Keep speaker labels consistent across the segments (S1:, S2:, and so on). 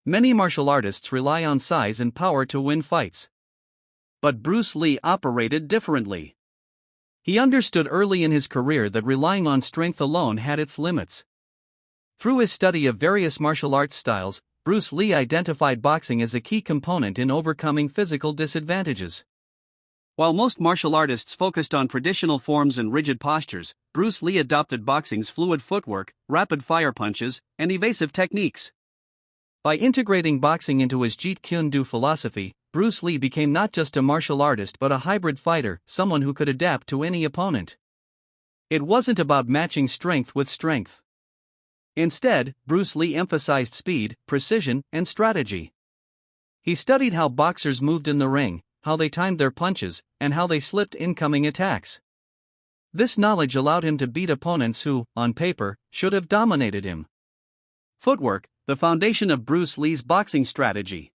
S1: Many martial artists rely on size and power to win fights. But Bruce Lee operated differently. He understood early in his career that relying on strength alone had its limits. Through his study of various martial arts styles, Bruce Lee identified boxing as a key component in overcoming physical disadvantages. While most martial artists focused on traditional forms and rigid postures, Bruce Lee adopted boxing's fluid footwork, rapid-fire punches, and evasive techniques. By integrating boxing into his Jeet Kune Do philosophy, Bruce Lee became not just a martial artist but a hybrid fighter, someone who could adapt to any opponent. It wasn't about matching strength with strength. Instead, Bruce Lee emphasized speed, precision, and strategy. He studied how boxers moved in the ring, how they timed their punches, and how they slipped incoming attacks. This knowledge allowed him to beat opponents who, on paper, should have dominated him. Footwork, the foundation of Bruce Lee's boxing strategy.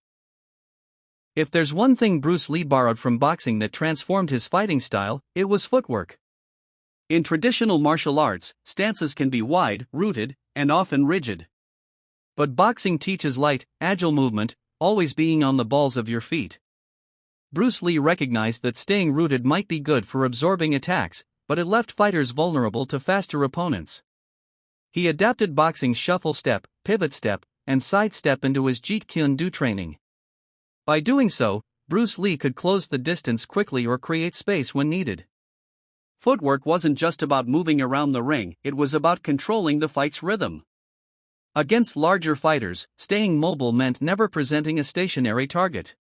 S1: If there's one thing Bruce Lee borrowed from boxing that transformed his fighting style, it was footwork. In traditional martial arts, stances can be wide, rooted, and often rigid. But boxing teaches light, agile movement, always being on the balls of your feet. Bruce Lee recognized that staying rooted might be good for absorbing attacks, but it left fighters vulnerable to faster opponents. He adapted boxing's shuffle step, pivot step, and side step into his Jeet Kune Do training. By doing so, Bruce Lee could close the distance quickly or create space when needed. Footwork wasn't just about moving around the ring, it was about controlling the fight's rhythm. Against larger fighters, staying mobile meant never presenting a stationary target.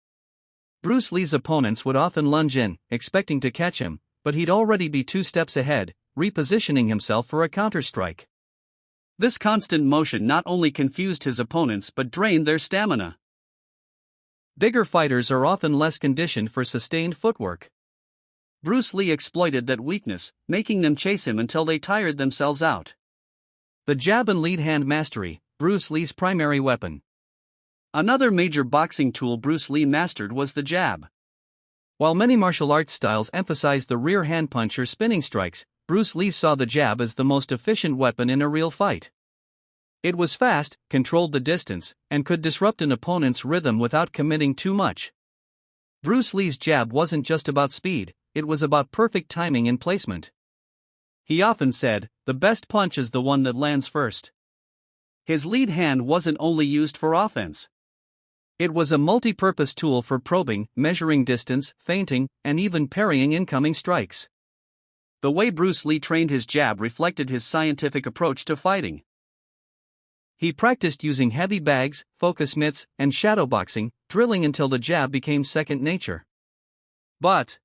S1: Bruce Lee's opponents would often lunge in, expecting to catch him, but he'd already be 2 steps ahead, repositioning himself for a counterstrike. This constant motion not only confused his opponents but drained their stamina. Bigger fighters are often less conditioned for sustained footwork. Bruce Lee exploited that weakness, making them chase him until they tired themselves out. The jab and lead hand mastery, Bruce Lee's primary weapon. Another major boxing tool Bruce Lee mastered was the jab. While many martial arts styles emphasize the rear hand punch or spinning strikes, Bruce Lee saw the jab as the most efficient weapon in a real fight. It was fast, controlled the distance, and could disrupt an opponent's rhythm without committing too much. Bruce Lee's jab wasn't just about speed, it was about perfect timing and placement. He often said, "The best punch is the one that lands first." His lead hand wasn't only used for offense. It was a multi-purpose tool for probing, measuring distance, feinting, and even parrying incoming strikes. The way Bruce Lee trained his jab reflected his scientific approach to fighting. He practiced using heavy bags, focus mitts, and shadowboxing, drilling until the jab became second nature. But